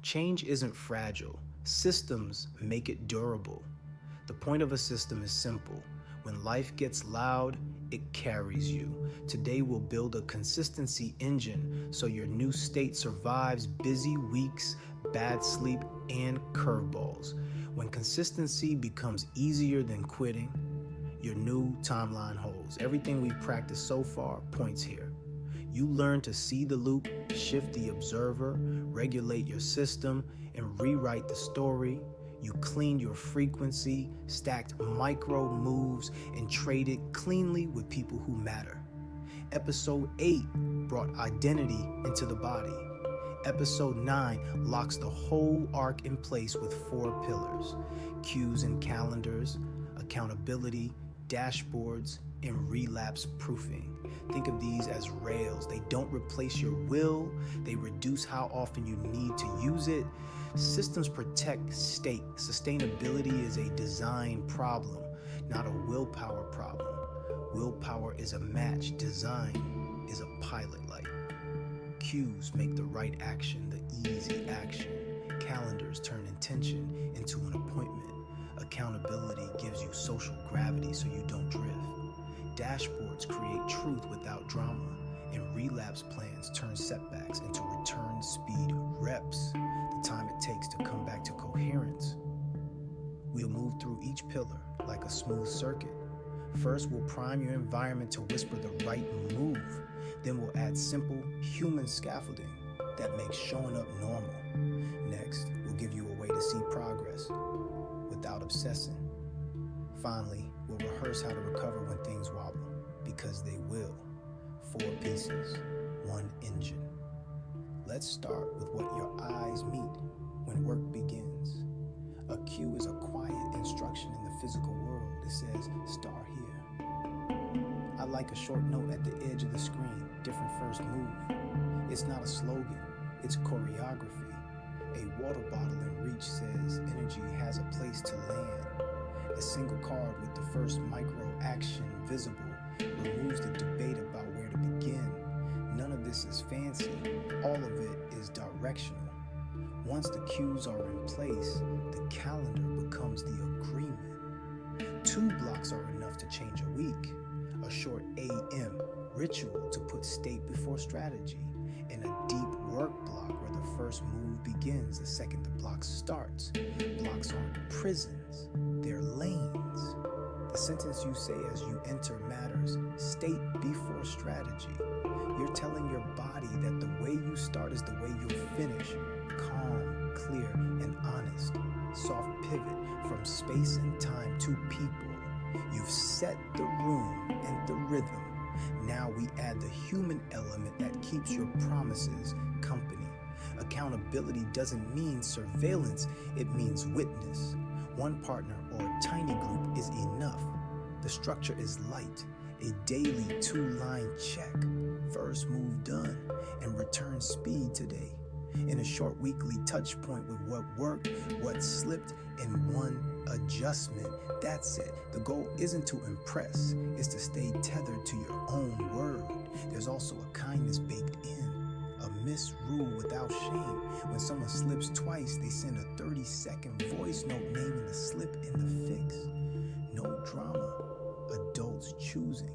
Change isn't fragile. Systems make it durable. The point of a system is simple. When life gets loud, it carries you. Today we'll build a consistency engine so your new state survives busy weeks, bad sleep, and curveballs. When consistency becomes easier than quitting, your new timeline holds. Everything we've practiced so far points here. You learn to see the loop, shift the observer, regulate your system, and rewrite the story. You cleaned your frequency, stacked micro moves, and traded cleanly with people who matter. Episode 8 brought identity into the body. Episode 9 locks the whole arc in place with 4 pillars: cues and calendars, accountability, dashboards, and relapse proofing. Think of these as rails. They don't replace your will, they reduce how often you need to use it. Systems protect state. Sustainability is a design problem, not a willpower problem. Willpower is a match, design is a pilot light. Cues make the right action the easy action. Calendars turn intention into an appointment. Accountability gives you social gravity so you don't drift. Dashboards create truth without drama, and relapse plans turn setbacks into return speed reps, the time it takes to come back to coherence. We'll move through each pillar like a smooth circuit. First, we'll prime your environment to whisper the right move. Then we'll add simple human scaffolding that makes showing up normal. Next, we'll give you a way to see progress without obsessing. Finally, we'll rehearse how to recover when things wobble, because they will. 4 pieces, 1 engine. Let's start with what your eyes meet when work begins. A cue is a quiet instruction in the physical world. It says, start here. I like a short note at the edge of the screen, different first move. It's not a slogan, it's choreography. A water bottle in reach says energy has a place to land. A single card with the first micro action visible removes the debate about where to begin. None of this is fancy, all of it is directional. Once the cues are in place, the calendar becomes the agreement. 2 blocks are enough to change a week. A short AM ritual to put state before strategy, and a deep work block where the first move begins the second the block starts. Blocks aren't prisons, they're lanes. The sentence you say as you enter matters. State before strategy. You're telling your body that the way you start is the way you'll finish. Calm, clear, and honest. Soft pivot from space and time to people. You've set the room and the rhythm. Now we add the human element that keeps your promises company. Accountability doesn't mean surveillance, it means witness. One partner or a tiny group is enough. The structure is light, a daily 2-line check. First move done, and return speed today. In a short weekly touch point with what worked, what slipped, and one adjustment. That's it. The goal isn't to impress, it's to stay tethered to your own word. There's also a kindness baked in. A misrule without shame. When someone slips twice, they send a 30-second voice note naming the slip and the fix. No drama, adults choosing.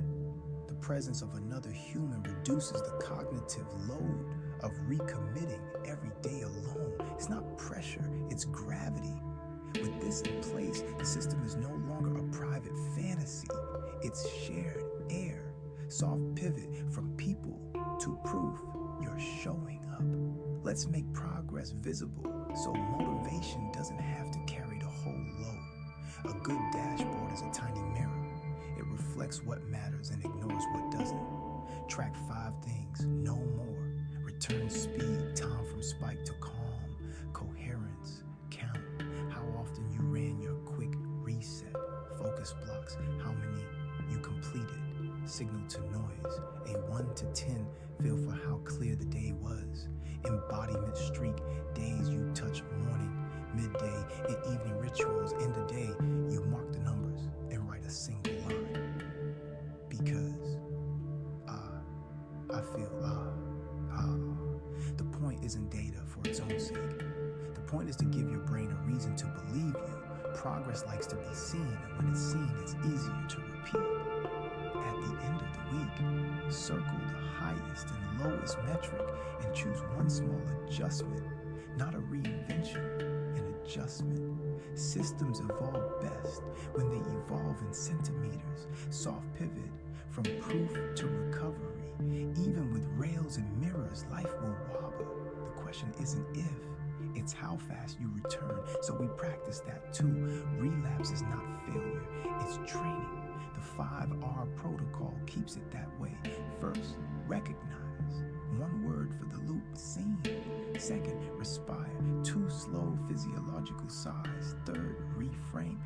The presence of another human reduces the cognitive load of recommitting every day alone. It's not pressure, it's gravity. With this in place, the system is no longer a private fantasy. It's shared air. Soft pivot from people to proof. You're showing up. Let's make progress visible so motivation doesn't have to carry the whole load. A good dashboard is a tiny mirror. It reflects what matters and ignores what doesn't. Track 5 things, no more. Return speed, time from spike to calm. Coherence, count. How often you ran your quick reset. Focus blocks, how many you completed. Signal to noise, a 1 to 10 feel for how clear the day was. Embodiment streak, days you touch morning, midday, and evening rituals. End of day, you mark the numbers and write a single line. Because I feel the point point isn't data for its own sake. The point is to give your brain a reason to believe you. Progress likes to be seen, and when it's seen, it's easier to repeat. At the end of the week, circle the highest and lowest metric and choose one small adjustment, not a reinvention, an adjustment. Systems evolve best when they evolve in centimeters. Soft pivot from proof to recovery. Even with rails and mirrors, life will wobble. The question isn't if, it's how fast you return. So we practice that too. Relapse is not failure, it's training. The 5R protocol keeps it that way. First, recognize. One word for the loop, seen. Second, respire. 2, slow physiological sighs. Third, reframe.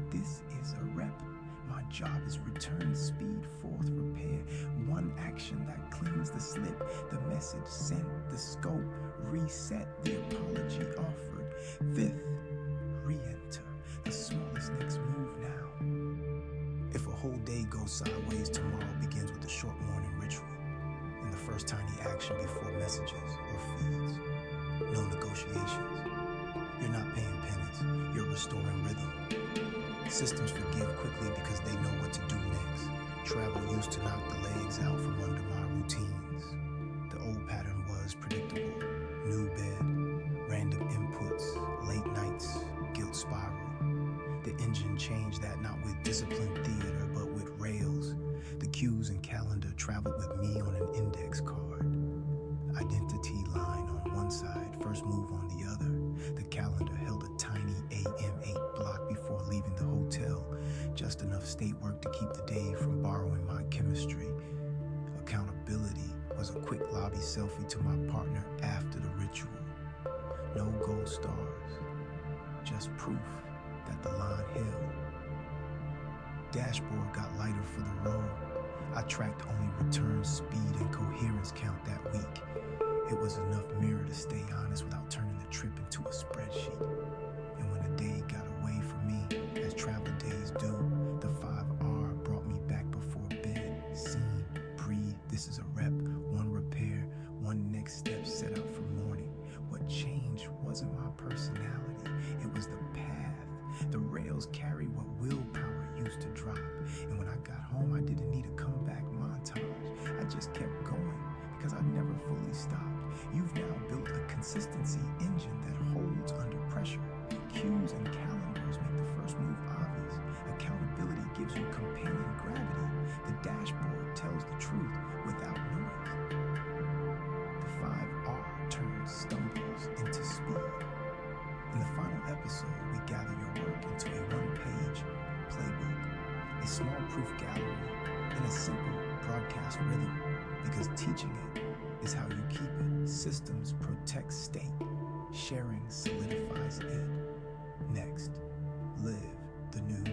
This is a rep. My job is return speed. Fourth, repair. One action that cleans the slip. The message sent, the scope. Reset, the apology offered. Fifth, re-enter. The smallest next move now. If a whole day goes sideways, tomorrow begins with a short morning ritual. And the first tiny action before messages or feeds. No negotiations. You're not paying pennies. You're restoring rhythm. Systems forgive quickly because they know what to do next. Travel used to knock the legs out from under my routines. The old pattern was predictable. New bed, random inputs, late nights, guilt spiral. The engine changed that not with disciplined theater, but with rails. The cues and calendar traveled with me on an index card. Identity line on one side, first move on the other. The calendar held a tiny AM8 block before leaving the hotel. Just enough state work to keep the day from borrowing my chemistry. Accountability was a quick lobby selfie to my partner after the ritual. No gold stars, just proof that the line held. Dashboard got lighter for the road. I tracked only return speed and coherence count that week. It was enough mirror to stay honest without turning the trip into a spreadsheet. And when a day got away from me, as travel days do, the 5R brought me back before bed. Seen, breathe, this is a rep, one repair, one next step set out for morning. What changed wasn't my personality, it was the path. The rails carry what willpower used to drop. And when I got home, I didn't need a comeback montage. I just kept going because I never fully stopped. You've now built a consistency engine that holds under pressure. Cues and calendars make the first move obvious. Accountability gives you companion gravity. The dashboard tells the truth without noise. The 5R turns stumbles into speed. In the final episode, we gather your work into a one-page playbook, a small proof gallery, and a simple broadcast rhythm, because teaching it is how you keep it. Systems protect state. Sharing solidifies it. Next, live the new